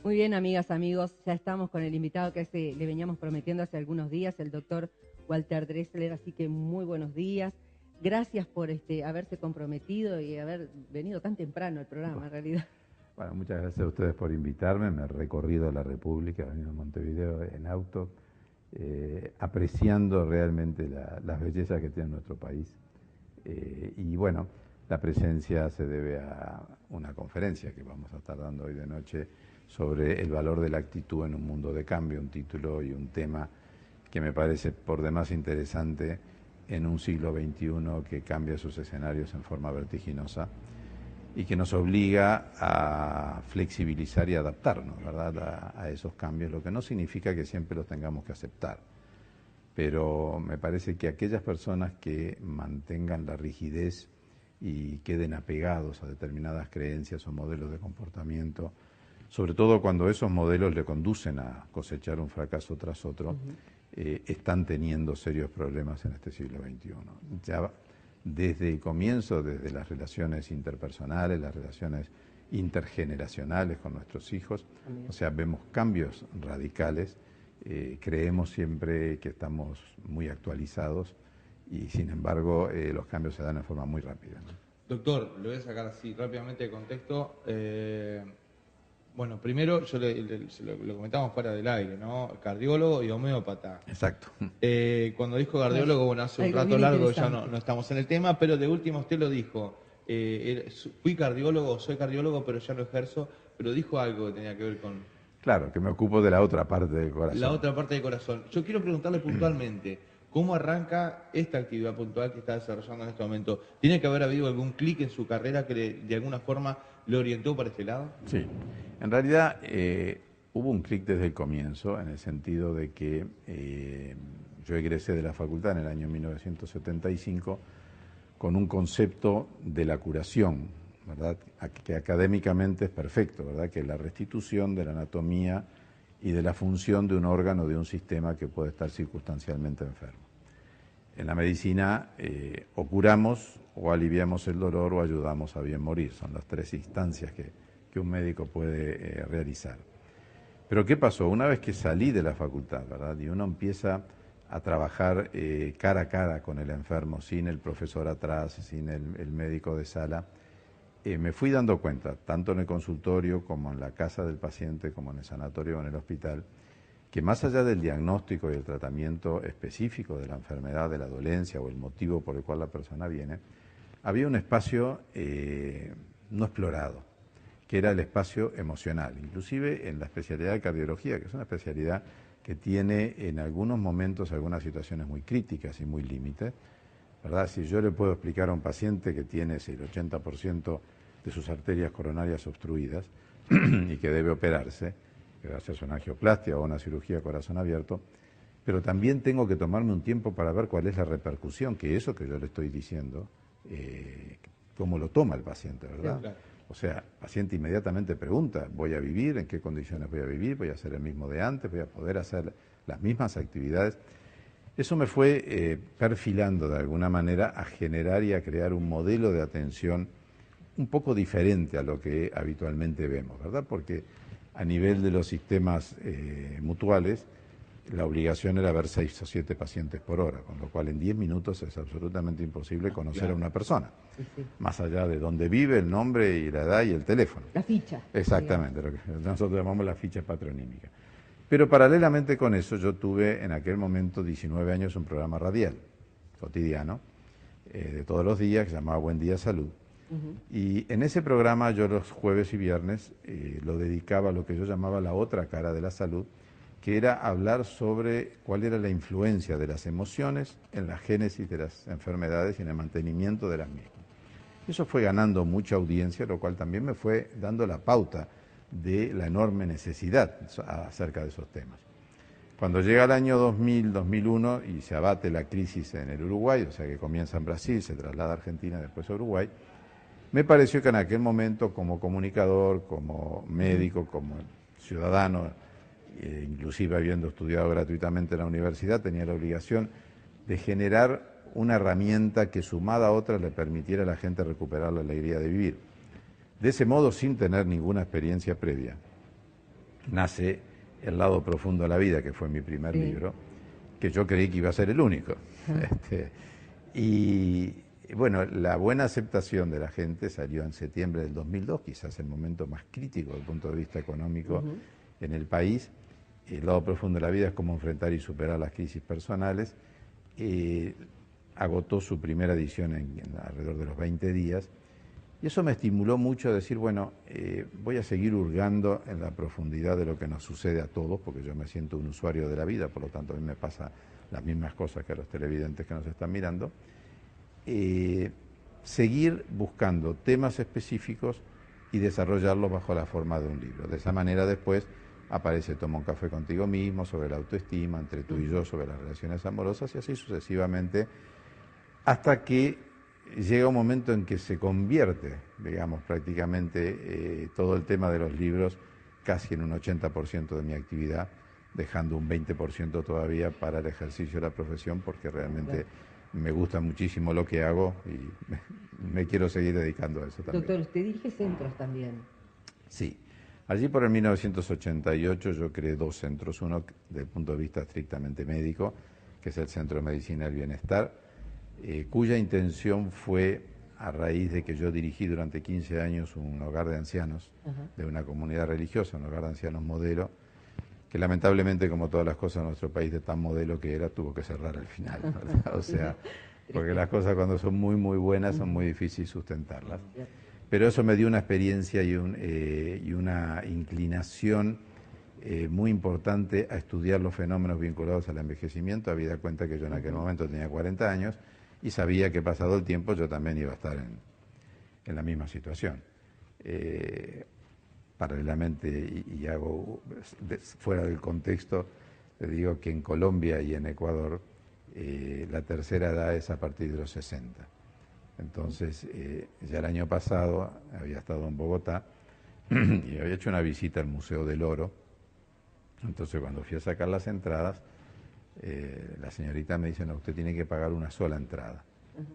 Muy bien, amigas, amigos, ya estamos con el invitado que le veníamos prometiendo hace algunos días, el doctor Walter Dressler, así que muy buenos días. Gracias por haberse comprometido y haber venido tan temprano al programa, en realidad. Bueno, muchas gracias a ustedes por invitarme. Me he recorrido la República, he venido a Montevideo en auto, apreciando realmente las bellezas que tiene nuestro país. Y bueno, la presencia se debe a una conferencia que vamos a estar dando hoy de noche sobre el valor de la actitud en un mundo de cambio, un título y un tema que me parece por demás interesante en un siglo XXI que cambia sus escenarios en forma vertiginosa y que nos obliga a flexibilizar y adaptarnos, ¿verdad?, a esos cambios, lo que no significa que siempre los tengamos que aceptar. Pero me parece que aquellas personas que mantengan la rigidez y queden apegados a determinadas creencias o modelos de comportamiento, sobre todo cuando esos modelos le conducen a cosechar un fracaso tras otro, están teniendo serios problemas en este siglo XXI. Ya desde el comienzo, desde las relaciones interpersonales, las relaciones intergeneracionales con nuestros hijos, o sea, vemos cambios radicales. Creemos siempre que estamos muy actualizados y sin embargo los cambios se dan de forma muy rápida, ¿no? Doctor, lo voy a sacar así rápidamente de contexto. Bueno, primero yo lo comentamos fuera del aire, ¿no? Cardiólogo y homeópata. Exacto. Cuando dijo cardiólogo, bueno, hace un rato largo ya no estamos en el tema, pero de último usted lo dijo. Fui cardiólogo, soy cardiólogo, pero ya no ejerzo, pero dijo algo que tenía que ver con... Claro, que me ocupo de la otra parte del corazón. La otra parte del corazón. Yo quiero preguntarle puntualmente, ¿cómo arranca esta actividad puntual que está desarrollando en este momento? ¿Tiene que haber habido algún clic en su carrera que de alguna forma le orientó para este lado? Sí, en realidad hubo un clic desde el comienzo, en el sentido de que yo egresé de la facultad en el año 1975 con un concepto de la curación, ¿verdad?, que académicamente es perfecto, ¿verdad?, que es la restitución de la anatomía y de la función de un órgano, de un sistema que puede estar circunstancialmente enfermo. En la medicina o curamos o aliviamos el dolor o ayudamos a bien morir, son las tres instancias que un médico puede realizar. Pero ¿qué pasó? Una vez que salí de la facultad, ¿verdad?, y uno empieza a trabajar cara a cara con el enfermo, sin el profesor atrás, sin el médico de sala, me fui dando cuenta, tanto en el consultorio como en la casa del paciente, como en el sanatorio o en el hospital, que más allá del diagnóstico y el tratamiento específico de la enfermedad, de la dolencia o el motivo por el cual la persona viene, había un espacio no explorado, que era el espacio emocional, inclusive en la especialidad de cardiología, que es una especialidad que tiene en algunos momentos algunas situaciones muy críticas y muy límites, ¿verdad? Si yo le puedo explicar a un paciente que tiene el 80% de sus arterias coronarias obstruidas y que debe operarse, que va a hacerse una angioplastia o una cirugía de corazón abierto, pero también tengo que tomarme un tiempo para ver cuál es la repercusión que eso que yo le estoy diciendo, cómo lo toma el paciente, ¿verdad? Sí, claro. O sea, el paciente inmediatamente pregunta, ¿voy a vivir? ¿En qué condiciones voy a vivir? ¿Voy a hacer el mismo de antes? ¿Voy a poder hacer las mismas actividades? Eso me fue perfilando de alguna manera a generar y a crear un modelo de atención un poco diferente a lo que habitualmente vemos, ¿verdad? Porque a nivel de los sistemas mutuales, la obligación era ver 6 o 7 pacientes por hora, con lo cual en 10 minutos es absolutamente imposible conocer a una persona, más allá de dónde vive, el nombre y la edad y el teléfono. La ficha. Exactamente, lo que nosotros llamamos la ficha patronímica. Pero paralelamente con eso yo tuve en aquel momento 19 años un programa radial, cotidiano, de todos los días, que se llamaba Buen Día Salud. Y en ese programa yo los jueves y viernes lo dedicaba a lo que yo llamaba la otra cara de la salud, que era hablar sobre cuál era la influencia de las emociones en la génesis de las enfermedades y en el mantenimiento de las mismas. Eso fue ganando mucha audiencia, lo cual también me fue dando la pauta de la enorme necesidad acerca de esos temas. Cuando llega el año 2000, 2001 y se abate la crisis en el Uruguay, o sea que comienza en Brasil, se traslada a Argentina, después a Uruguay, me pareció que en aquel momento como comunicador, como médico, como ciudadano, inclusive habiendo estudiado gratuitamente en la universidad, tenía la obligación de generar una herramienta que sumada a otras le permitiera a la gente recuperar la alegría de vivir. De ese modo, sin tener ninguna experiencia previa, nace El lado profundo de la vida, que fue mi primer libro, que yo creí que iba a ser el único. Y bueno, la buena aceptación de la gente salió en septiembre del 2002, quizás el momento más crítico desde el punto de vista económico en el país. El lado profundo de la vida es cómo enfrentar y superar las crisis personales. Agotó su primera edición en alrededor de los 20 días. Y eso me estimuló mucho a decir, bueno, voy a seguir hurgando en la profundidad de lo que nos sucede a todos, porque yo me siento un usuario de la vida, por lo tanto a mí me pasa las mismas cosas que a los televidentes que nos están mirando. Seguir buscando temas específicos y desarrollarlos bajo la forma de un libro. De esa manera después aparece Toma un café contigo mismo, sobre la autoestima, Entre tú y yo, sobre las relaciones amorosas, y así sucesivamente, hasta que llega un momento en que se convierte, digamos, prácticamente todo el tema de los libros casi en un 80% de mi actividad, dejando un 20% todavía para el ejercicio de la profesión, porque realmente me gusta muchísimo lo que hago y me quiero seguir dedicando a eso también. Doctor, usted dirige centros también. Sí. Allí por el 1988 yo creé 2 centros, uno desde el punto de vista estrictamente médico, que es el Centro de Medicina del Bienestar, cuya intención fue, a raíz de que yo dirigí durante 15 años un hogar de ancianos de una comunidad religiosa, un hogar de ancianos modelo, que lamentablemente, como todas las cosas en nuestro país de tan modelo que era, tuvo que cerrar al final, ¿verdad? O sea, porque las cosas cuando son muy, muy buenas son muy difíciles sustentarlas. Pero eso me dio una experiencia y una inclinación muy importante a estudiar los fenómenos vinculados al envejecimiento, habida cuenta que yo en aquel momento tenía 40 años y sabía que pasado el tiempo yo también iba a estar en la misma situación. Paralelamente, y hago fuera del contexto, le digo que en Colombia y en Ecuador la tercera edad es a partir de los 60. Entonces, ya el año pasado había estado en Bogotá y había hecho una visita al Museo del Oro. Entonces, cuando fui a sacar las entradas, la señorita me dice, no, usted tiene que pagar una sola entrada.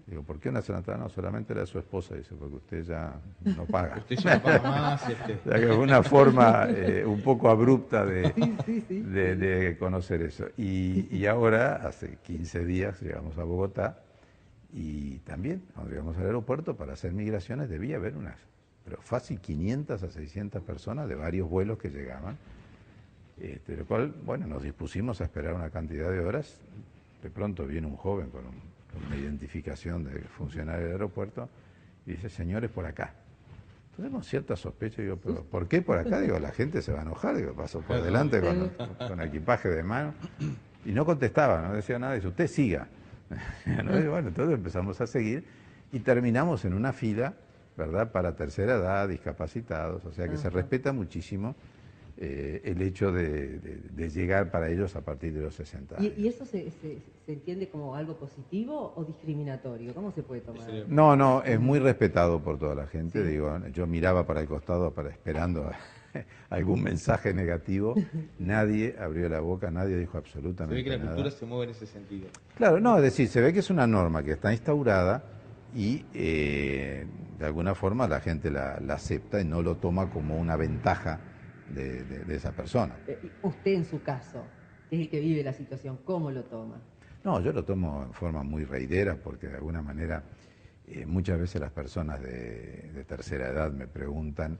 Digo, ¿por qué una sola entrada? No, solamente la de su esposa. Dice, porque usted ya no paga. Usted ya no paga más. O sea, que es una forma un poco abrupta de conocer eso. Y ahora, hace 15 días, llegamos a Bogotá y también, cuando llegamos al aeropuerto para hacer migraciones, debía haber pero fácil 500 a 600 personas de varios vuelos que llegaban. Lo cual, bueno, nos dispusimos a esperar una cantidad de horas. De pronto viene un joven con una identificación de funcionario del aeropuerto y dice, señores, por acá. Entonces, con cierta sospecha, digo, ¿pero por qué por acá? Digo, la gente se va a enojar. Digo, paso por delante con equipaje de mano. Y no contestaba, no decía nada. Dice, usted siga. Y bueno, entonces empezamos a seguir y terminamos en una fila, ¿verdad?, para tercera edad, discapacitados. O sea que se respeta muchísimo el hecho de llegar para ellos a partir de los 60 años. ¿Y eso se entiende como algo positivo o discriminatorio? ¿Cómo se puede tomar? No, es muy respetado por toda la gente. Sí. Digo, yo miraba para el costado esperando algún mensaje negativo. Nadie abrió la boca, nadie dijo absolutamente nada. Se ve que la cultura se mueve en ese sentido. Claro, no, es decir, se ve que es una norma que está instaurada y de alguna forma la gente la acepta y no lo toma como una ventaja de esa persona. Usted en su caso, que es el que vive la situación, ¿cómo lo toma? No, yo lo tomo en forma muy reidera porque de alguna manera muchas veces las personas de tercera edad me preguntan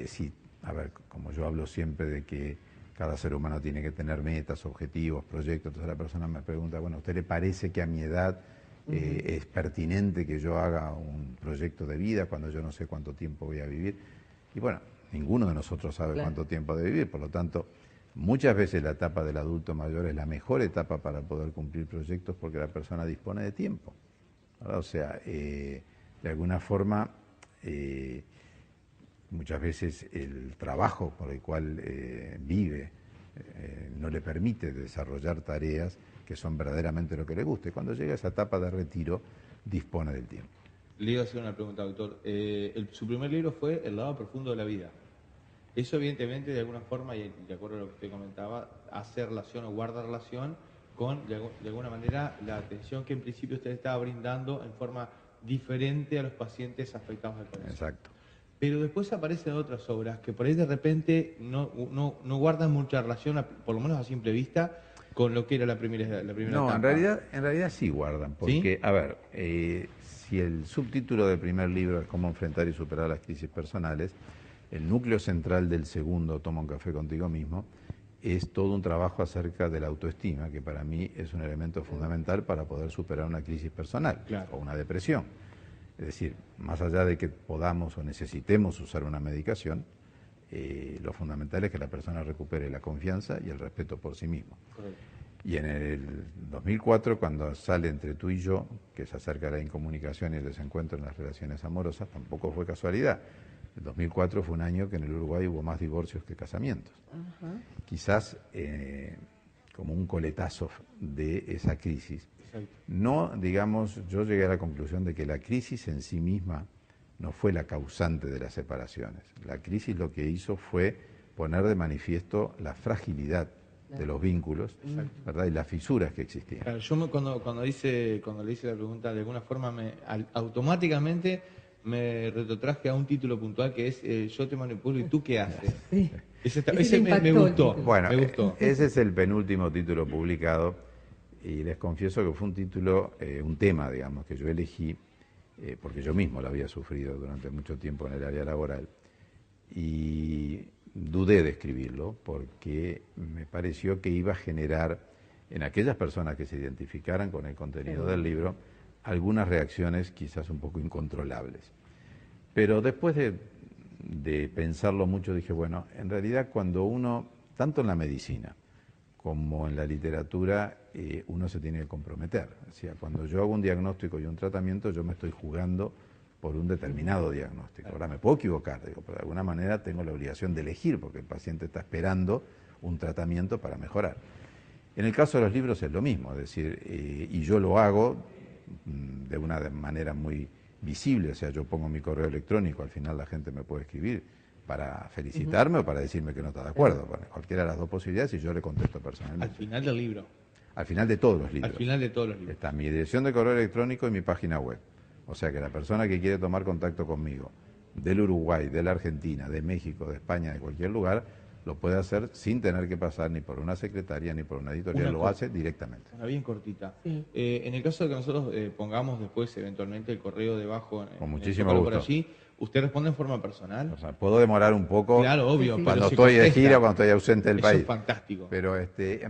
si, a ver, como yo hablo siempre de que cada ser humano tiene que tener metas, objetivos, proyectos, entonces la persona me pregunta, bueno, ¿a usted le parece que a mi edad es pertinente que yo haga un proyecto de vida cuando yo no sé cuánto tiempo voy a vivir? Y bueno, ninguno de nosotros sabe cuánto tiempo de vivir, por lo tanto, muchas veces la etapa del adulto mayor es la mejor etapa para poder cumplir proyectos porque la persona dispone de tiempo, ¿verdad? O sea, de alguna forma, muchas veces el trabajo por el cual vive no le permite desarrollar tareas que son verdaderamente lo que le guste. Cuando llega a esa etapa de retiro, dispone del tiempo. Le iba a hacer una pregunta, doctor. Su primer libro fue El lado profundo de la vida. Eso evidentemente de alguna forma, y de acuerdo a lo que usted comentaba, hace relación o guarda relación con, de alguna manera, la atención que en principio usted estaba brindando en forma diferente a los pacientes afectados al corazón. Exacto. pero después aparecen otras obras que por ahí de repente no guardan mucha relación, por lo menos a simple vista, con lo que era la primera No, etapa. en realidad sí guardan, porque, ¿Sí? a ver, si el subtítulo del primer libro es Cómo enfrentar y superar las crisis personales, el núcleo central del segundo, Toma un café contigo mismo, es todo un trabajo acerca de la autoestima, que para mí es un elemento fundamental para poder superar una crisis personal o una depresión. Es decir, más allá de que podamos o necesitemos usar una medicación, lo fundamental es que la persona recupere la confianza y el respeto por sí mismo. Correcto. Y en el 2004, cuando sale Entre tú y yo, que es acerca de la incomunicación y el desencuentro en las relaciones amorosas, tampoco fue casualidad. El 2004 fue un año que en el Uruguay hubo más divorcios que casamientos. Ajá. Quizás como un coletazo de esa crisis. No, digamos, yo llegué a la conclusión de que la crisis en sí misma no fue la causante de las separaciones. La crisis lo que hizo fue poner de manifiesto la fragilidad de los vínculos, ¿verdad? Y las fisuras que existían. Claro, yo cuando le hice la pregunta, de alguna forma automáticamente me retrotraje a un título puntual que es Yo te manipulo y tú qué haces. Sí. Ese me gustó. Bueno, me gustó. Ese es el penúltimo título publicado y les confieso que fue un título, un tema, digamos, que yo elegí porque yo mismo lo había sufrido durante mucho tiempo en el área laboral y dudé de escribirlo porque me pareció que iba a generar en aquellas personas que se identificaran con el contenido del libro algunas reacciones quizás un poco incontrolables. Pero después de pensarlo mucho dije, bueno, en realidad cuando uno, tanto en la medicina como en la literatura, uno se tiene que comprometer. O sea, cuando yo hago un diagnóstico y un tratamiento, yo me estoy jugando por un determinado diagnóstico. Ahora me puedo equivocar, digo, pero de alguna manera tengo la obligación de elegir, porque el paciente está esperando un tratamiento para mejorar. En el caso de los libros es lo mismo, es decir, y yo lo hago de una manera muy visible, o sea, yo pongo mi correo electrónico, al final la gente me puede escribir para felicitarme o para decirme que no está de acuerdo, bueno, cualquiera de las dos posibilidades y yo le contesto personalmente. Al final del libro. Al final de todos los libros. Al final de todos los libros. Está mi dirección de correo electrónico y mi página web. O sea que la persona que quiere tomar contacto conmigo, del Uruguay, de la Argentina, de México, de España, de cualquier lugar, lo puede hacer sin tener que pasar ni por una secretaria ni por una editorial, lo hace directamente. Una bien cortita. Sí. En el caso de que nosotros pongamos después eventualmente el correo debajo, con muchísimo gusto. Por allí, ¿usted responde en forma personal? O sea, puedo demorar un poco. Claro, obvio. Sí, cuando estoy de gira, cuando estoy ausente del país. Es fantástico. Pero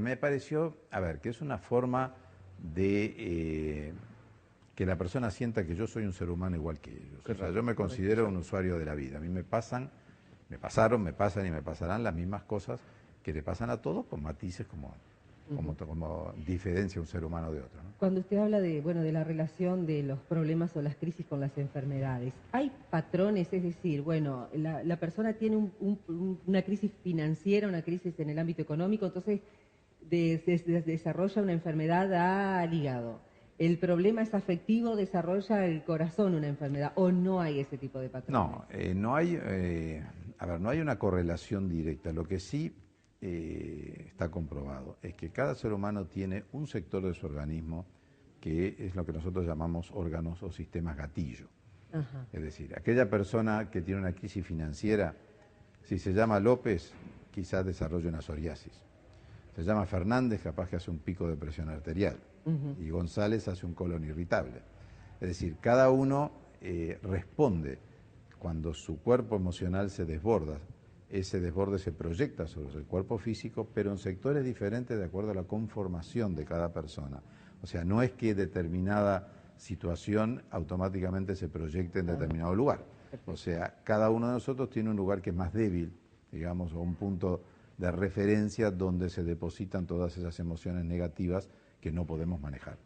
me pareció, a ver, que es una forma de que la persona sienta que yo soy un ser humano igual que ellos. O sea, yo me considero un usuario de la vida. A mí me pasan y me pasarán las mismas cosas que le pasan a todos con matices como diferencia un ser humano de otro, ¿no? Cuando usted habla de la relación de los problemas o las crisis con las enfermedades, ¿hay patrones? Es decir, bueno, la persona tiene una crisis financiera, una crisis en el ámbito económico, entonces desarrolla una enfermedad al hígado. ¿El problema es afectivo, desarrolla el corazón una enfermedad o no hay ese tipo de patrones? No, no hay una correlación directa. Lo que sí está comprobado es que cada ser humano tiene un sector de su organismo que es lo que nosotros llamamos órganos o sistemas gatillo. Ajá. Es decir, aquella persona que tiene una crisis financiera, si se llama López, quizás desarrolle una psoriasis. Se llama Fernández, capaz que hace un pico de presión arterial. Y González hace un colon irritable. Es decir, cada uno responde cuando su cuerpo emocional se desborda. Ese desborde se proyecta sobre el cuerpo físico, pero en sectores diferentes de acuerdo a la conformación de cada persona. O sea, no es que determinada situación automáticamente se proyecte en determinado lugar. O sea, cada uno de nosotros tiene un lugar que es más débil, digamos, o un punto de referencia donde se depositan todas esas emociones negativas que no podemos manejar.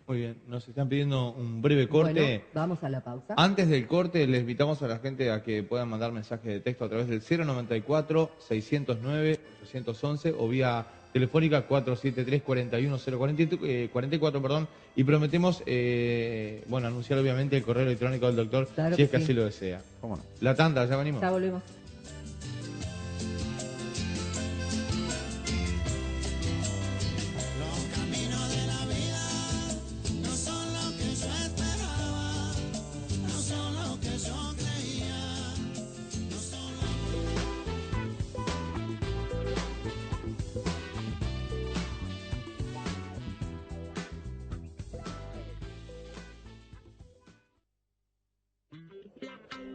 Muy bien, nos están pidiendo un breve corte. Bueno, vamos a la pausa. Antes del corte, les invitamos a la gente a que puedan mandar mensajes de texto a través del 094-609-811 o vía telefónica 473-41044, y prometemos anunciar obviamente el correo electrónico del doctor, claro, si es que así lo desea. ¿Cómo no? La tanda, ya venimos. Ya volvemos.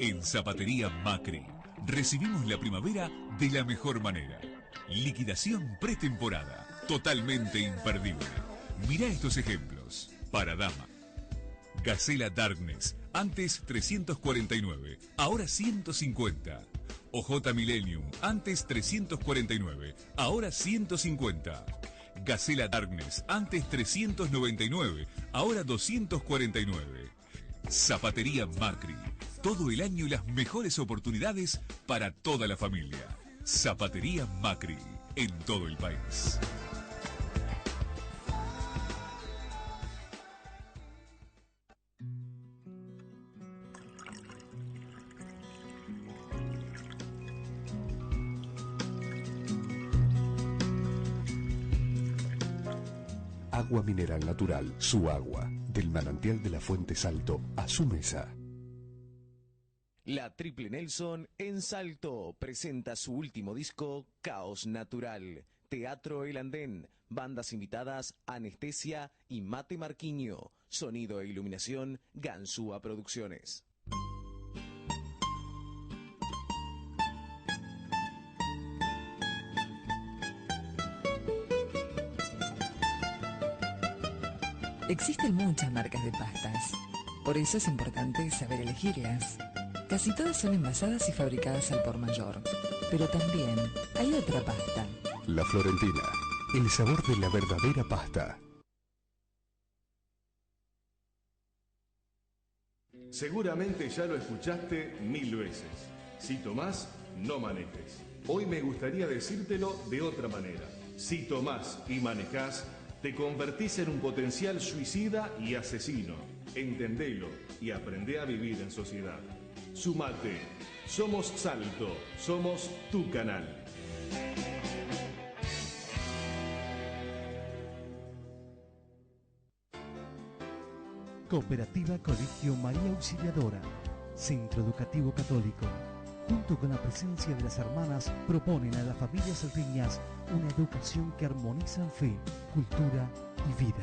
En Zapatería Macri, recibimos la primavera de la mejor manera. Liquidación pretemporada, totalmente imperdible. Mirá estos ejemplos. Para dama. Gacela Darkness, antes 349, ahora 150. OJ Millennium, antes 349, ahora 150. Gacela Darkness, antes 399, ahora 249. Zapatería Macri, todo el año las mejores oportunidades para toda la familia. Zapatería Macri, en todo el país. Agua mineral natural, su agua, del manantial de la Fuente Salto a su mesa. La Triple Nelson en Salto presenta su último disco, Caos Natural. Teatro El Andén, bandas invitadas Anestesia y Mate Marquiño. Sonido e iluminación, Ganzúa Producciones. Existen muchas marcas de pastas, por eso es importante saber elegirlas. Casi todas son envasadas y fabricadas al por mayor, pero también hay otra pasta. La Florentina, el sabor de la verdadera pasta. Seguramente ya lo escuchaste 1000 veces. Si tomás, no manejes. Hoy me gustaría decírtelo de otra manera. Si tomás y manejás, te convertís en un potencial suicida y asesino. Entendelo y aprendé a vivir en sociedad. Sumate. Somos Salto. Somos tu canal. Cooperativa Colegio María Auxiliadora, Centro Educativo Católico, junto con la presencia de las hermanas, proponen a las familias salteñas una educación que armoniza en fe, cultura y vida.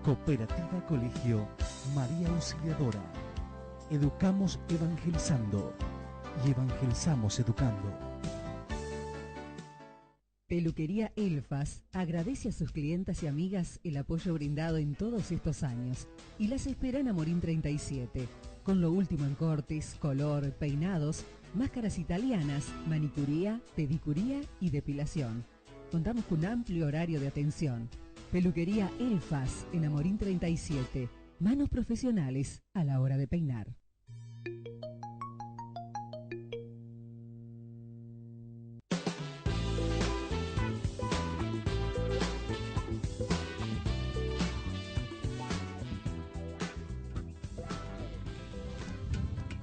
Cooperativa Colegio María Auxiliadora. Educamos evangelizando y evangelizamos educando. Peluquería Elfas agradece a sus clientas y amigas el apoyo brindado en todos estos años y las espera en Amorín 37, con lo último en cortes, color, peinados, máscaras italianas, manicuría, pedicuría y depilación. Contamos con un amplio horario de atención. Peluquería Elfas en Amorín 37, manos profesionales a la hora de peinar.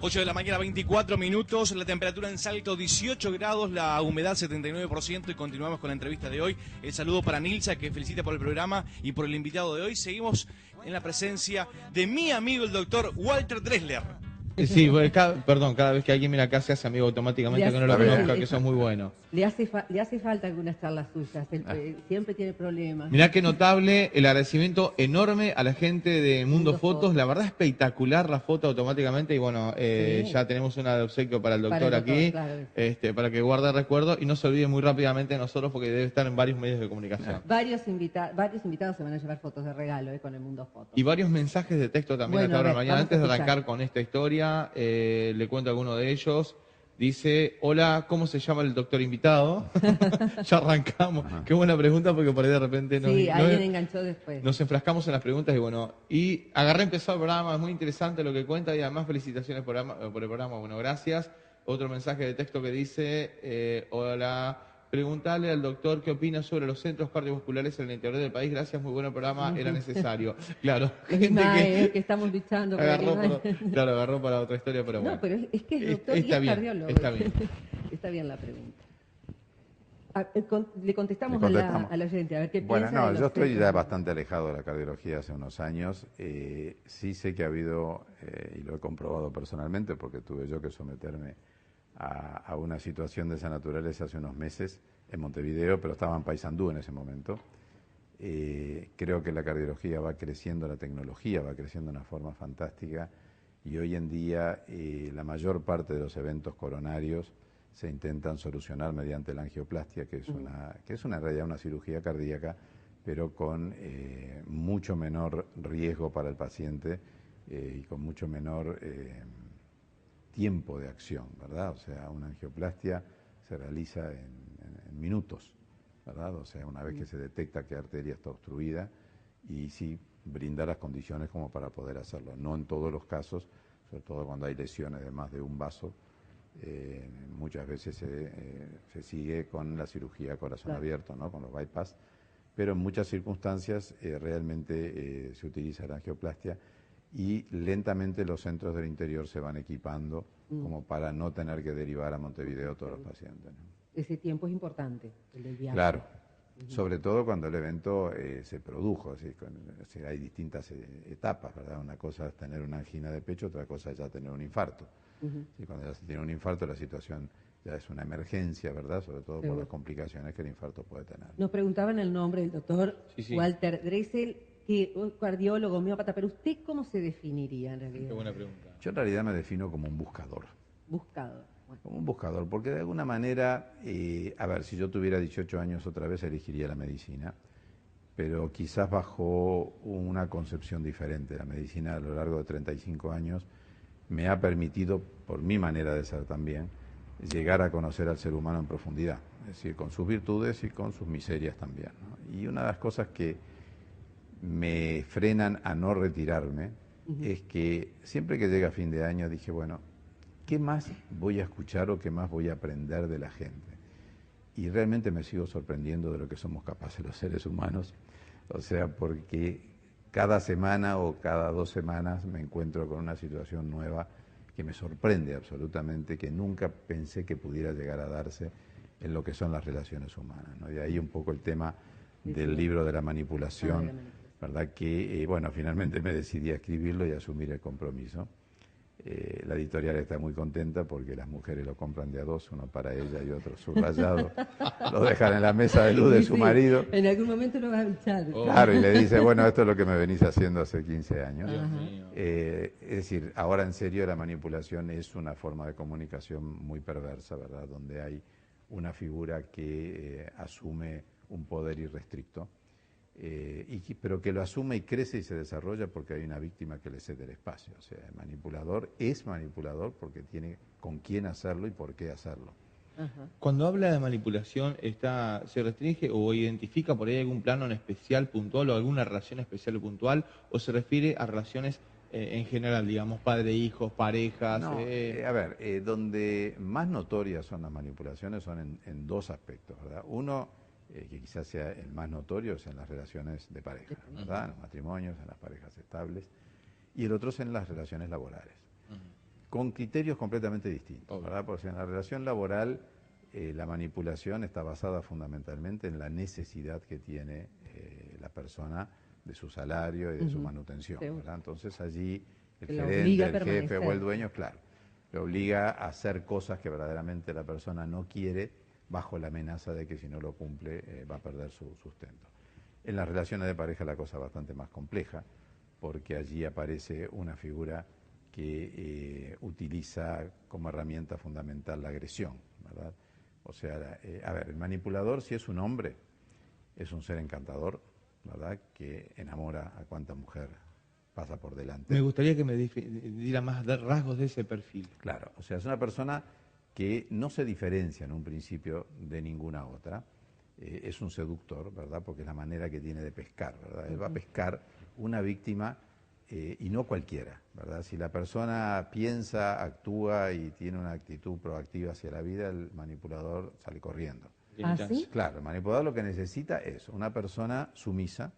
8 de la mañana, 24 minutos, la temperatura en Salto 18 grados, la humedad 79% y continuamos con la entrevista de hoy. El saludo para Nilsa, que felicita por el programa y por el invitado de hoy. Seguimos en la presencia de mi amigo el doctor Walter Dressler. Sí, cada vez que alguien viene acá se hace amigo automáticamente, que no lo conozca, que eso es muy bueno. Le hace falta algunas charlas suyas, siempre tiene problemas. Mirá qué notable, el agradecimiento enorme a la gente de Mundo Fotos, la verdad espectacular la foto automáticamente y bueno, sí. Ya tenemos una de obsequio para el doctor aquí, claro. Para que guarde recuerdo y no se olvide muy rápidamente de nosotros porque debe estar en varios medios de comunicación. Varios invitados se van a llevar fotos de regalo con el Mundo Fotos. Y varios mensajes de texto también a esta hora de la mañana. Antes de arrancar con esta historia, le cuento alguno de ellos. Dice, hola, ¿cómo se llama el doctor invitado? Ya arrancamos. Ajá. Qué buena pregunta porque por ahí de repente alguien enganchó después. Nos enfrascamos en las preguntas y bueno, y agarré empezó el programa, es muy interesante lo que cuenta y además felicitaciones por el programa. Bueno, gracias. Otro mensaje de texto que dice, hola, preguntarle al doctor qué opina sobre los centros cardiovasculares en el interior del país. Gracias, muy buen programa, era necesario. Claro. Que estamos luchando por agarró para otra historia, pero bueno. No, pero es que el doctor está y es bien, cardiólogo. Está bien. Está bien la pregunta. Le contestamos a la gente, a ver qué piensa. Bueno, yo estoy ya bastante alejado de la cardiología hace unos años. Sí sé que ha habido, y lo he comprobado personalmente, porque tuve yo que someterme a una situación de esa naturaleza hace unos meses en Montevideo, pero estaba en Paysandú en ese momento. Creo que la cardiología va creciendo, la tecnología va creciendo de una forma fantástica y hoy en día la mayor parte de los eventos coronarios se intentan solucionar mediante la angioplastia, que es en realidad una cirugía cardíaca, pero con mucho menor riesgo para el paciente y con mucho menor tiempo de acción, ¿verdad? O sea, una angioplastia se realiza en minutos, ¿verdad? O sea, una vez que se detecta que la arteria está obstruida y sí brinda las condiciones como para poder hacerlo. No en todos los casos, sobre todo cuando hay lesiones de más de un vaso, muchas veces se sigue con la cirugía corazón abierto, ¿no? Con los bypass, pero en muchas circunstancias realmente se utiliza la angioplastia y lentamente los centros del interior se van equipando como para no tener que derivar a Montevideo todos los pacientes, ¿no? Ese tiempo es importante, el del viaje. Claro, sobre todo cuando el evento se produjo, hay distintas etapas, ¿verdad? Una cosa es tener una angina de pecho, otra cosa es ya tener un infarto. Cuando ya se tiene un infarto, la situación ya es una emergencia, ¿verdad? Sobre todo por las complicaciones que el infarto puede tener. Nos preguntaban el nombre del doctor Walter Dressel, que es cardiólogo, homeópata, pero ¿usted cómo se definiría en realidad? Qué buena pregunta. Yo en realidad me defino como un buscador. Buscador. Bueno. Como un buscador, porque de alguna manera, a ver, si yo tuviera 18 años otra vez elegiría la medicina, pero quizás bajo una concepción diferente. La medicina a lo largo de 35 años me ha permitido, por mi manera de ser también, llegar a conocer al ser humano en profundidad, es decir, con sus virtudes y con sus miserias también, ¿no? Y una de las cosas que me frenan a no retirarme es que siempre que llega fin de año dije, bueno, ¿qué más voy a escuchar o qué más voy a aprender de la gente? Y realmente me sigo sorprendiendo de lo que somos capaces los seres humanos, o sea, porque cada semana o cada 2 semanas me encuentro con una situación nueva que me sorprende absolutamente, que nunca pensé que pudiera llegar a darse en lo que son las relaciones humanas, ¿no? Y ahí un poco el tema del libro de la manipulación, ¿verdad? Que, bueno, finalmente me decidí a escribirlo y a asumir el compromiso. La editorial está muy contenta porque las mujeres lo compran de a 2, uno para ella y otro subrayado, lo dejan en la mesa de luz de su marido. En algún momento lo vas a echar. Claro, y le dice, bueno, esto es lo que me venís haciendo hace 15 años. Es decir, ahora en serio la manipulación es una forma de comunicación muy perversa, ¿verdad? Donde hay una figura que asume un poder irrestricto. Pero que lo asume y crece y se desarrolla porque hay una víctima que le cede el espacio. O sea, el manipulador es manipulador porque tiene con quién hacerlo y por qué hacerlo. Cuando habla de manipulación, ¿se restringe o identifica por ahí algún plano en especial, puntual, o alguna relación especial o puntual, o se refiere a relaciones en general, digamos, padre-hijos, parejas? No, a ver, donde más notorias son las manipulaciones son en 2 aspectos, ¿verdad? Uno, que quizás sea el más notorio, es en las relaciones de pareja, ¿verdad? En los matrimonios, en las parejas estables, y el otro es en las relaciones laborales, con criterios completamente distintos, ¿verdad? Porque en la relación laboral la manipulación está basada fundamentalmente en la necesidad que tiene la persona de su salario y de su manutención, ¿verdad? Entonces allí el gerente, el jefe o el dueño, claro, le obliga a hacer cosas que verdaderamente la persona no quiere, bajo la amenaza de que si no lo cumple va a perder su sustento. En las relaciones de pareja la cosa es bastante más compleja, porque allí aparece una figura que utiliza como herramienta fundamental la agresión, ¿verdad? O sea, a ver, el manipulador, si es un hombre, es un ser encantador, ¿verdad? Que enamora a cuanta mujer pasa por delante. Me gustaría que me diera más rasgos de ese perfil. Claro, o sea, es una persona que no se diferencia en un principio de ninguna otra. Es un seductor, ¿verdad? Porque es la manera que tiene de pescar, ¿verdad? Él va a pescar una víctima y no cualquiera, ¿verdad? Si la persona piensa, actúa y tiene una actitud proactiva hacia la vida, el manipulador sale corriendo. ¿Ah, sí? Claro, el manipulador lo que necesita es una persona sumisa,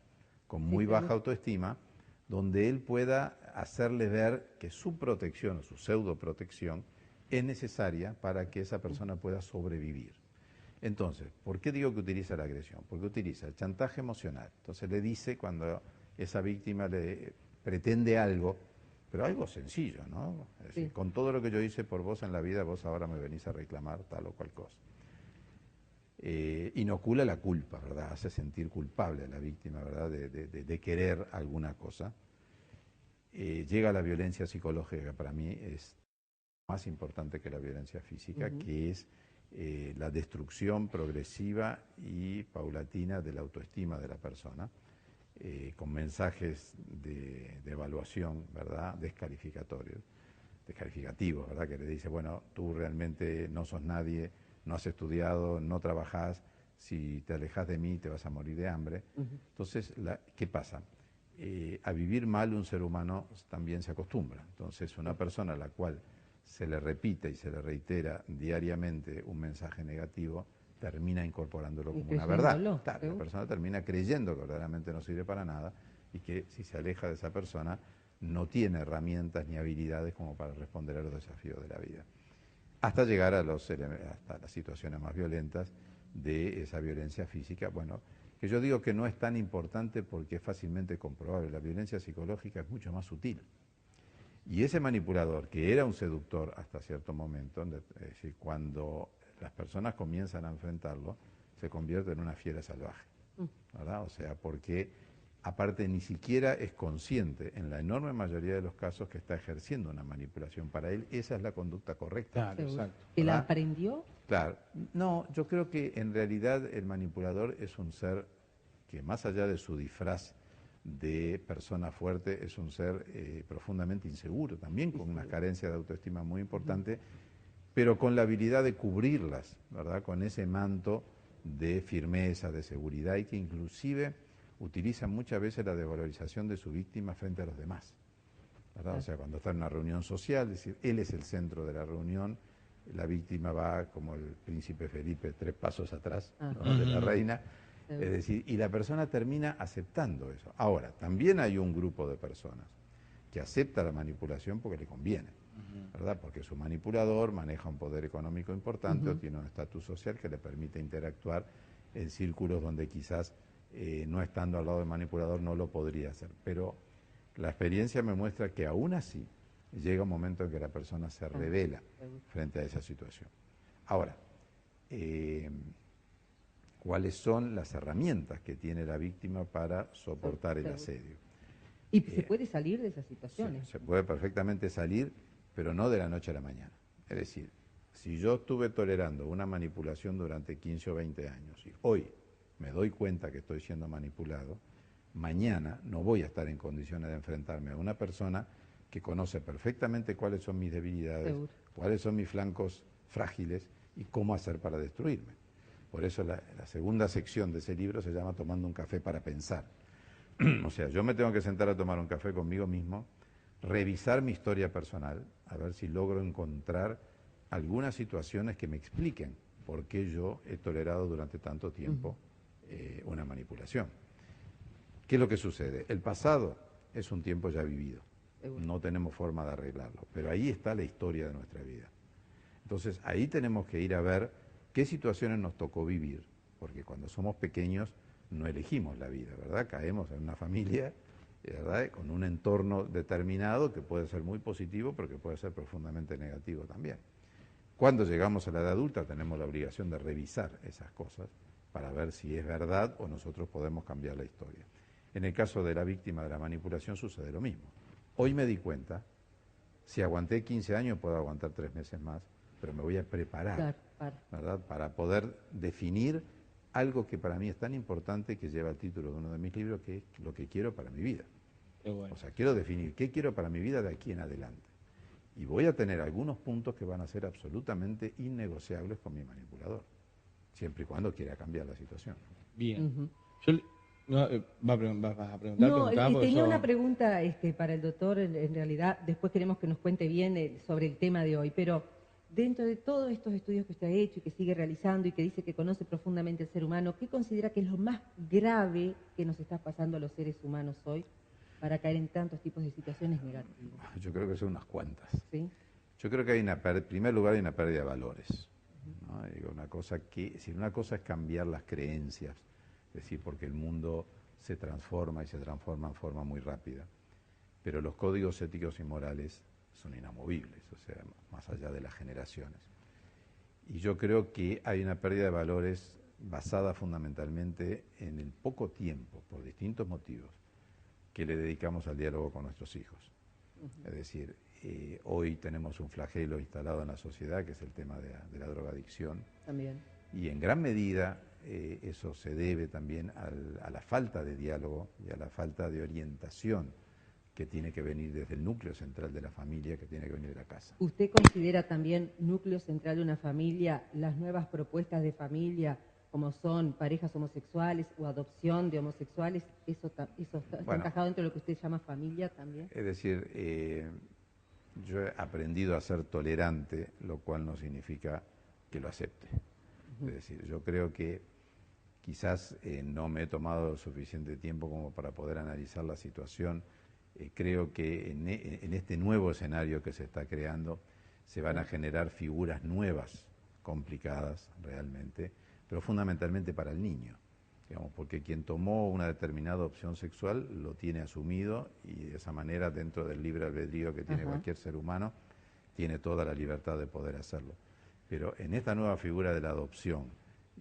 con muy baja autoestima, donde él pueda hacerle ver que su protección o su pseudo protección es necesaria para que esa persona pueda sobrevivir. Entonces, ¿por qué digo que utiliza la agresión? Porque utiliza el chantaje emocional. Entonces le dice cuando esa víctima le pretende algo, pero algo sencillo, ¿no? Es decir, con todo lo que yo hice por vos en la vida, vos ahora me venís a reclamar tal o cual cosa. Inocula la culpa, ¿verdad? Hace sentir culpable a la víctima, ¿verdad? De querer alguna cosa. llega la violencia psicológica, que para mí es más importante que la violencia física, que es la destrucción progresiva y paulatina de la autoestima de la persona, con mensajes de evaluación, ¿verdad?, descalificativos, ¿verdad?, que le dice, bueno, tú realmente no sos nadie, no has estudiado, no trabajás, si te alejas de mí te vas a morir de hambre. Entonces, ¿qué pasa? A vivir mal un ser humano también se acostumbra. Entonces, una persona a la cual se le repite y se le reitera diariamente un mensaje negativo, termina incorporándolo como una verdad. Claro, la persona termina creyendo que verdaderamente no sirve para nada y que si se aleja de esa persona no tiene herramientas ni habilidades como para responder a los desafíos de la vida. Hasta llegar hasta las situaciones más violentas de esa violencia física, bueno, que yo digo que no es tan importante porque es fácilmente comprobable. La violencia psicológica es mucho más sutil. Y ese manipulador, que era un seductor hasta cierto momento, es decir, cuando las personas comienzan a enfrentarlo, se convierte en una fiera salvaje, ¿verdad? O sea, porque aparte ni siquiera es consciente, en la enorme mayoría de los casos, que está ejerciendo una manipulación. Para él esa es la conducta correcta. Claro, exacto. ¿Que la aprendió? Claro. No, yo creo que en realidad el manipulador es un ser que más allá de su disfraz de persona fuerte, es un ser profundamente inseguro, también con una carencia de autoestima muy importante, pero con la habilidad de cubrirlas, ¿verdad?, con ese manto de firmeza, de seguridad, y que inclusive utiliza muchas veces la desvalorización de su víctima frente a los demás, ¿verdad? O sea, cuando está en una reunión social, es decir, él es el centro de la reunión, la víctima va como el príncipe Felipe 3 pasos atrás, ¿no?, de la reina. Es decir, y la persona termina aceptando eso. Ahora, también hay un grupo de personas que acepta la manipulación porque le conviene, ¿verdad? Porque su manipulador maneja un poder económico importante o tiene un estatus social que le permite interactuar en círculos donde quizás no estando al lado del manipulador no lo podría hacer. Pero la experiencia me muestra que aún así llega un momento en que la persona se revela frente a esa situación. Ahora, ¿cuáles son las herramientas que tiene la víctima para soportar el asedio? ¿Y se puede salir de esas situaciones? Se puede perfectamente salir, pero no de la noche a la mañana. Es decir, si yo estuve tolerando una manipulación durante 15 o 20 años y hoy me doy cuenta que estoy siendo manipulado, mañana no voy a estar en condiciones de enfrentarme a una persona que conoce perfectamente cuáles son mis debilidades, cuáles son mis flancos frágiles y cómo hacer para destruirme. Por eso la segunda sección de ese libro se llama Tomando un café para pensar. O sea, yo me tengo que sentar a tomar un café conmigo mismo, revisar mi historia personal, a ver si logro encontrar algunas situaciones que me expliquen por qué yo he tolerado durante tanto tiempo una manipulación. ¿Qué es lo que sucede? El pasado es un tiempo ya vivido. No tenemos forma de arreglarlo, pero ahí está la historia de nuestra vida. Entonces, ahí tenemos que ir a ver qué situaciones nos tocó vivir, porque cuando somos pequeños no elegimos la vida, ¿verdad? Caemos en una familia, ¿verdad?, con un entorno determinado que puede ser muy positivo, pero que puede ser profundamente negativo también. Cuando llegamos a la edad adulta tenemos la obligación de revisar esas cosas para ver si es verdad o nosotros podemos cambiar la historia. En el caso de la víctima de la manipulación sucede lo mismo. Hoy me di cuenta, si aguanté 15 años puedo aguantar 3 meses más, pero me voy a preparar, ¿verdad?, para poder definir algo que para mí es tan importante, que lleva el título de uno de mis libros, que es lo que quiero para mi vida. O sea, quiero definir qué quiero para mi vida de aquí en adelante. Y voy a tener algunos puntos que van a ser absolutamente innegociables con mi manipulador, siempre y cuando quiera cambiar la situación. Bien. Yo vas a preguntar. No, tenía una pregunta para el doctor, en realidad, después queremos que nos cuente bien sobre el tema de hoy, pero dentro de todos estos estudios que usted ha hecho y que sigue realizando y que dice que conoce profundamente al ser humano, ¿qué considera que es lo más grave que nos está pasando a los seres humanos hoy para caer en tantos tipos de situaciones negativas? Yo creo que son unas cuantas. ¿Sí? Yo creo que en primer lugar hay una pérdida de valores, ¿no? Digo, una cosa es cambiar las creencias, es decir, porque el mundo se transforma y se transforma en forma muy rápida, pero los códigos éticos y morales son inamovibles, o sea, más allá de las generaciones. Y yo creo que hay una pérdida de valores basada fundamentalmente en el poco tiempo, por distintos motivos, que le dedicamos al diálogo con nuestros hijos. Es decir, hoy tenemos un flagelo instalado en la sociedad que es el tema de la drogadicción. También. Y en gran medida eso se debe también a la falta de diálogo y a la falta de orientación que tiene que venir desde el núcleo central de la familia, que tiene que venir de la casa. ¿Usted considera también núcleo central de una familia las nuevas propuestas de familia, como son parejas homosexuales o adopción de homosexuales? ¿Eso está encajado dentro de lo que usted llama familia también? Es decir, yo he aprendido a ser tolerante, lo cual no significa que lo acepte. Es decir, yo creo que quizás no me he tomado suficiente tiempo como para poder analizar la situación. Creo que en este nuevo escenario que se está creando se van a generar figuras nuevas, complicadas realmente, pero fundamentalmente para el niño, digamos, porque quien tomó una determinada opción sexual lo tiene asumido y de esa manera, dentro del libre albedrío que tiene cualquier ser humano, tiene toda la libertad de poder hacerlo. Pero en esta nueva figura de la adopción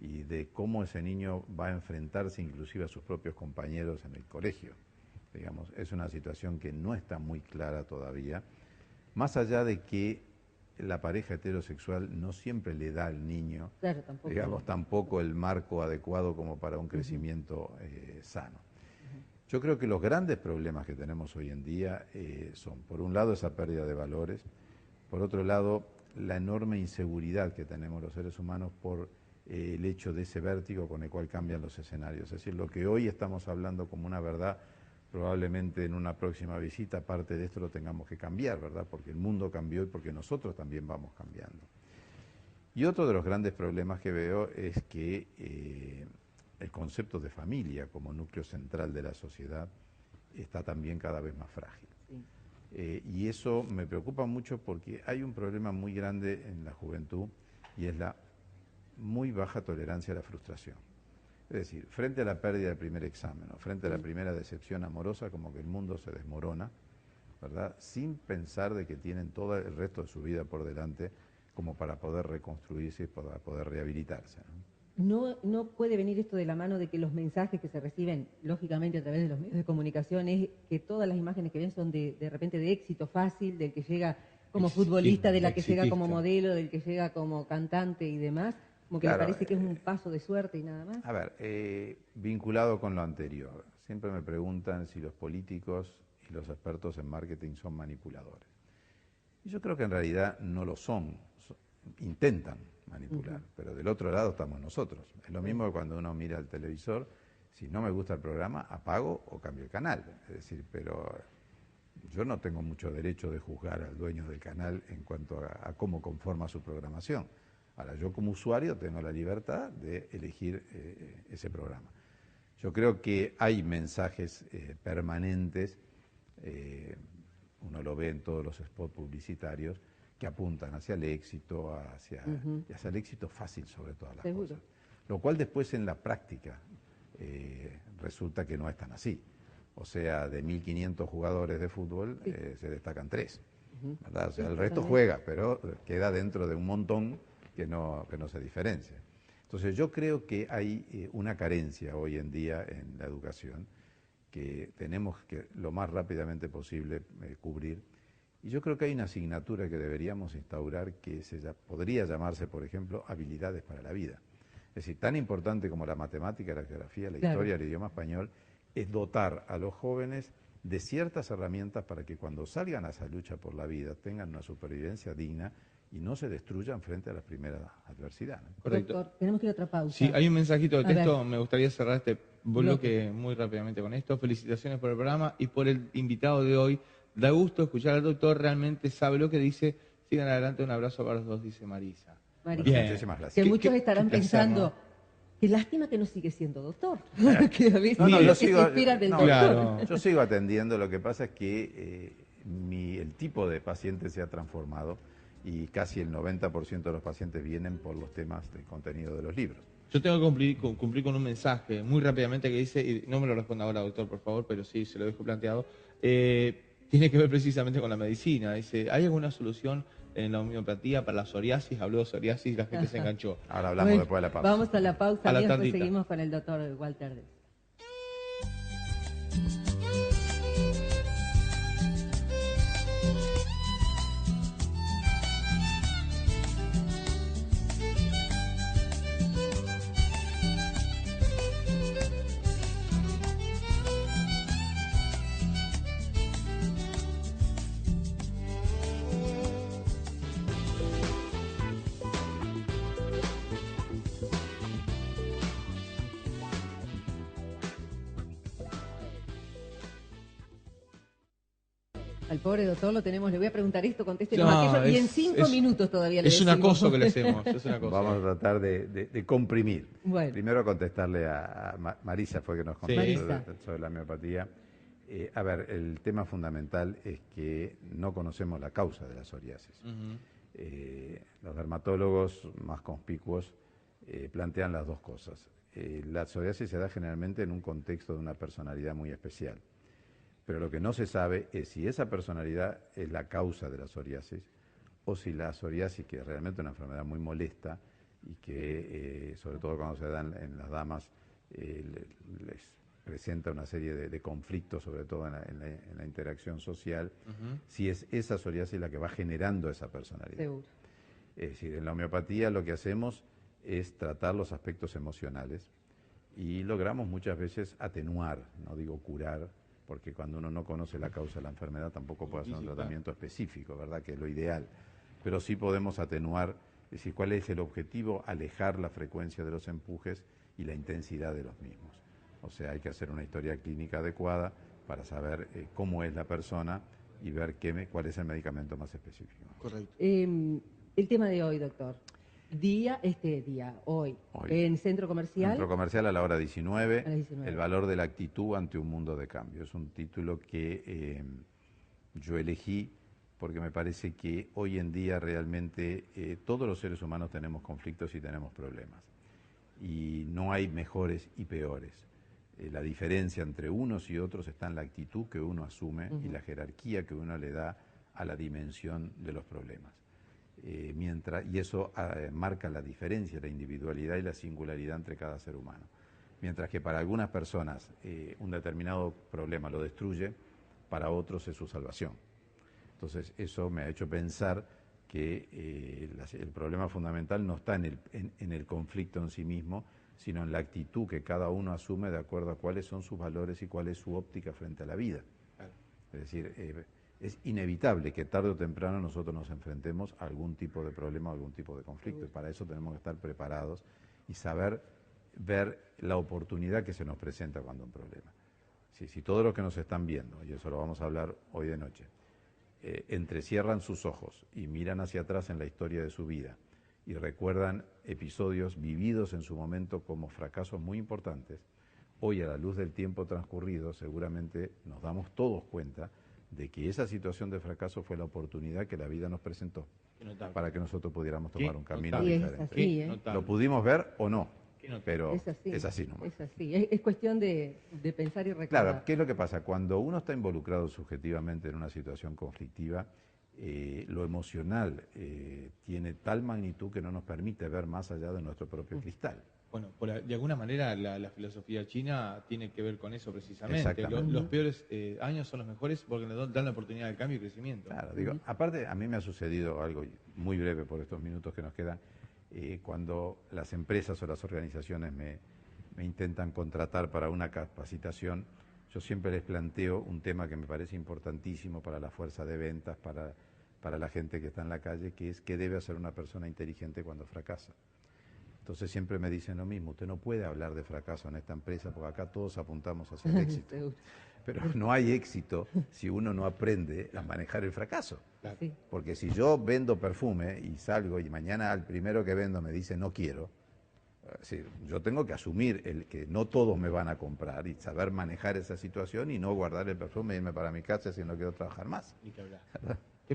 y de cómo ese niño va a enfrentarse inclusive a sus propios compañeros en el colegio, digamos, es una situación que no está muy clara todavía, más allá de que la pareja heterosexual no siempre le da al niño, claro, tampoco el marco adecuado como para un crecimiento sano. Yo creo que los grandes problemas que tenemos hoy en día son, por un lado, esa pérdida de valores, por otro lado, la enorme inseguridad que tenemos los seres humanos por el hecho de ese vértigo con el cual cambian los escenarios. Es decir, lo que hoy estamos hablando como una verdad, probablemente en una próxima visita parte de esto lo tengamos que cambiar, ¿verdad? Porque el mundo cambió y porque nosotros también vamos cambiando. Y otro de los grandes problemas que veo es que el concepto de familia como núcleo central de la sociedad está también cada vez más frágil. Sí. Y eso me preocupa mucho porque hay un problema muy grande en la juventud y es la muy baja tolerancia a la frustración. Es decir, frente a la pérdida del primer examen, o frente a la primera decepción amorosa, como que el mundo se desmorona, ¿verdad? Sin pensar de que tienen todo el resto de su vida por delante como para poder reconstruirse y para poder rehabilitarse, ¿no? No puede venir esto de la mano de que los mensajes que se reciben, lógicamente a través de los medios de comunicación, es que todas las imágenes que ven son de repente de éxito fácil, del que llega como futbolista, de la que llega como modelo, del que llega como cantante y demás. Como que claro, le parece que es un paso de suerte y nada más. A ver, vinculado con lo anterior, siempre me preguntan si los políticos y los expertos en marketing son manipuladores. Y yo creo que en realidad no lo son, intentan manipular, pero del otro lado estamos nosotros. Es lo mismo que cuando uno mira el televisor, si no me gusta el programa, apago o cambio el canal. Es decir, pero yo no tengo mucho derecho de juzgar al dueño del canal en cuanto a cómo conforma su programación. Ahora, yo como usuario tengo la libertad de elegir ese programa. Yo creo que hay mensajes permanentes, uno lo ve en todos los spots publicitarios, que apuntan hacia el éxito, hacia el éxito fácil sobre todas las cosas. Lo cual después en la práctica resulta que no es tan así. O sea, de 1.500 jugadores de fútbol se destacan 3. ¿Verdad? O sea, el resto juega, pero queda dentro de un montón que no se diferencia. Entonces yo creo que hay una carencia hoy en día en la educación que tenemos que lo más rápidamente posible cubrir. Y yo creo que hay una asignatura que deberíamos instaurar que podría llamarse, por ejemplo, habilidades para la vida. Es decir, tan importante como la matemática, la geografía, la historia, el idioma español, es dotar a los jóvenes de ciertas herramientas para que cuando salgan a esa lucha por la vida tengan una supervivencia digna y no se destruyan frente a la primera adversidad, ¿no? Correcto. Doctor, tenemos que ir a otra pausa. Sí, hay un mensajito de texto, me gustaría cerrar este bloque muy rápidamente con esto. Felicitaciones por el programa y por el invitado de hoy. Da gusto escuchar al doctor, realmente sabe lo que dice. Sigan adelante, un abrazo para los dos, dice Marisa. Bien. Muchísimas gracias. Que muchos estarán pensando, qué lástima que no sigue siendo doctor. Que a veces yo sigo atendiendo, lo que pasa es que el tipo de paciente se ha transformado y casi el 90% de los pacientes vienen por los temas del contenido de los libros. Yo tengo que cumplir con un mensaje muy rápidamente que dice, y no me lo responda ahora, doctor, por favor, pero sí, se lo dejo planteado, tiene que ver precisamente con la medicina. Dice, ¿hay alguna solución en la homeopatía para la psoriasis? Habló de psoriasis y la gente se enganchó. Ahora hablamos después de la pausa. Vamos a la pausa y después seguimos con el doctor Walter Dres. Al pobre doctor lo tenemos, le voy a preguntar esto, contéstenos No, aquello, y en 5 minutos todavía le Es un decimos. acoso que le hacemos, es un acoso. Vamos a tratar de comprimir. Bueno. Primero contestarle a Marisa, fue que nos contestó Marisa. sobre la homeopatía. A ver, el tema fundamental es que no conocemos la causa de la psoriasis. Los dermatólogos más conspicuos plantean las dos cosas. La psoriasis se da generalmente en un contexto de una personalidad muy especial. Pero lo que no se sabe es si esa personalidad es la causa de la psoriasis o si la psoriasis, que es realmente una enfermedad muy molesta y que sobre todo cuando se dan en las damas les presenta una serie de conflictos, sobre todo en la interacción social, si es esa psoriasis la que va generando esa personalidad. Seguro. Es decir, en la homeopatía lo que hacemos es tratar los aspectos emocionales y logramos muchas veces atenuar, no digo curar, porque cuando uno no conoce la causa de la enfermedad tampoco puede hacer un tratamiento específico, ¿verdad? Que es lo ideal. Pero sí podemos atenuar, es decir, cuál es el objetivo, alejar la frecuencia de los empujes y la intensidad de los mismos. O sea, hay que hacer una historia clínica adecuada para saber cómo es la persona y ver cuál es el medicamento más específico. Correcto. El tema de hoy, doctor. Hoy, en Centro Comercial. Centro Comercial a la hora 19, A las 19. El valor de la actitud ante un mundo de cambio. Es un título que yo elegí porque me parece que hoy en día realmente todos los seres humanos tenemos conflictos y tenemos problemas. Y no hay mejores y peores. La diferencia entre unos y otros está en la actitud que uno asume y la jerarquía que uno le da a la dimensión de los problemas. Y eso marca la diferencia, la individualidad y la singularidad entre cada ser humano. Mientras que para algunas personas un determinado problema lo destruye, para otros es su salvación. Entonces eso me ha hecho pensar que el problema fundamental no está en el conflicto en sí mismo, sino en la actitud que cada uno asume de acuerdo a cuáles son sus valores y cuál es su óptica frente a la vida. Es decir, es inevitable que tarde o temprano nosotros nos enfrentemos a algún tipo de problema o algún tipo de conflicto. Y para eso tenemos que estar preparados y saber ver la oportunidad que se nos presenta cuando hay un problema. Si todos los que nos están viendo, y eso lo vamos a hablar hoy de noche, entrecierran sus ojos y miran hacia atrás en la historia de su vida y recuerdan episodios vividos en su momento como fracasos muy importantes, hoy a la luz del tiempo transcurrido seguramente nos damos todos cuenta de que esa situación de fracaso fue la oportunidad que la vida nos presentó para que nosotros pudiéramos tomar un camino diferente. Es así, ¿Lo pudimos ver o no? Pero es así nomás. Es así. Es cuestión de pensar y recordar. Claro, ¿qué es lo que pasa? Cuando uno está involucrado subjetivamente en una situación conflictiva, lo emocional tiene tal magnitud que no nos permite ver más allá de nuestro propio cristal. Bueno, de alguna manera la filosofía china tiene que ver con eso precisamente. Exactamente. Los peores años son los mejores porque nos dan la oportunidad de cambio y crecimiento. Claro, digo, aparte a mí me ha sucedido algo muy breve por estos minutos que nos quedan, cuando las empresas o las organizaciones me intentan contratar para una capacitación, yo siempre les planteo un tema que me parece importantísimo para la fuerza de ventas, para la gente que está en la calle, que es qué debe hacer una persona inteligente cuando fracasa. Entonces siempre me dicen lo mismo, usted no puede hablar de fracaso en esta empresa porque acá todos apuntamos hacia el éxito. Pero no hay éxito si uno no aprende a manejar el fracaso. Sí. Porque si yo vendo perfume y salgo y mañana al primero que vendo me dice no quiero, yo tengo que asumir que no todos me van a comprar y saber manejar esa situación y no guardar el perfume e irme para mi casa si no quiero trabajar más. Ni que hablar.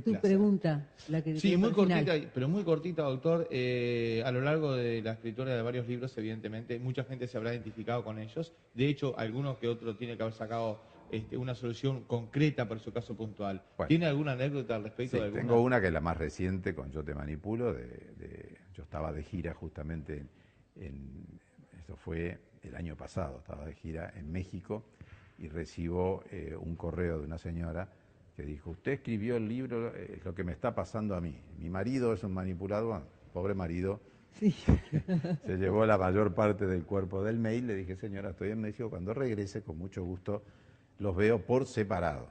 Tu pregunta, la que Sí, muy final. cortita, pero muy cortita, doctor. A lo largo de la escritura de varios libros, evidentemente, mucha gente se habrá identificado con ellos. De hecho, algunos que otro tiene que haber sacado una solución concreta para su caso puntual. Bueno. ¿Tiene alguna anécdota al respecto? Sí, de alguna? tengo una que es la más reciente con Yo Te Manipulo. Yo estaba de gira justamente esto fue el año pasado, estaba de gira en México y recibo un correo de una señora que dijo, usted escribió el libro, lo que me está pasando a mí. Mi marido es un manipulador, pobre marido, sí. Se llevó la mayor parte del cuerpo del mail. Le dije, señora, estoy en México, cuando regrese, con mucho gusto, los veo por separado.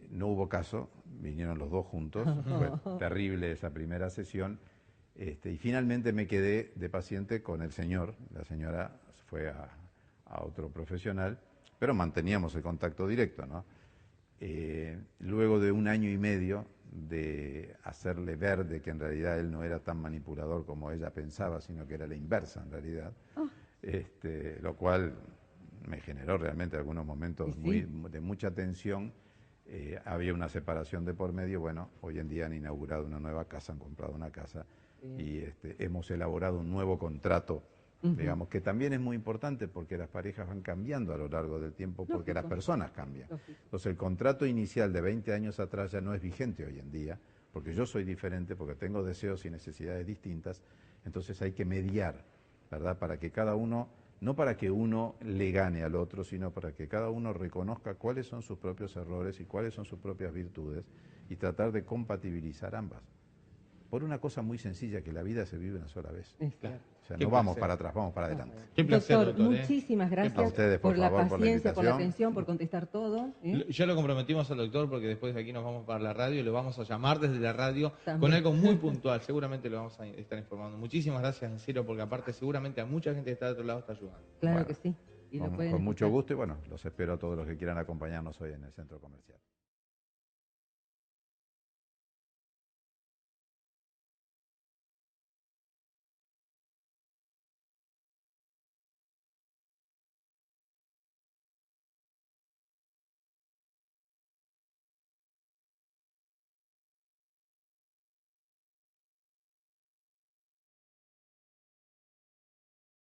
No hubo caso, vinieron los dos juntos, fue terrible esa primera sesión, y finalmente me quedé de paciente con el señor. La señora fue a otro profesional, pero manteníamos el contacto directo, ¿no? luego de 1 año y medio de hacerle ver de que en realidad él no era tan manipulador como ella pensaba, sino que era la inversa en realidad, lo cual me generó realmente algunos momentos de mucha tensión. Había una separación de por medio. Bueno, hoy en día han inaugurado una nueva casa, han comprado una casa y hemos elaborado un nuevo contrato, digamos, que también es muy importante porque las parejas van cambiando a lo largo del tiempo, porque las personas cambian. Entonces el contrato inicial de 20 años atrás ya no es vigente hoy en día, porque yo soy diferente, porque tengo deseos y necesidades distintas. Entonces hay que mediar, ¿verdad? Para que cada uno, no para que uno le gane al otro, sino para que cada uno reconozca cuáles son sus propios errores y cuáles son sus propias virtudes y tratar de compatibilizar ambas. Por una cosa muy sencilla, que la vida se vive una sola vez. Claro. O sea, no vamos para atrás, vamos para adelante. Qué placer, doctor, muchísimas gracias a ustedes, por la favor, paciencia, por la invitación. atención, por contestar todo. Ya lo comprometimos al doctor porque después de aquí nos vamos para la radio y lo vamos a llamar desde la radio También. con algo muy puntual. Seguramente lo vamos a estar informando. Muchísimas gracias, en serio, porque aparte seguramente a mucha gente que está de otro lado está ayudando. Claro Bueno, que sí. Y lo pueden con mucho escuchar. gusto y bueno, los espero a todos los que quieran acompañarnos hoy en el centro comercial.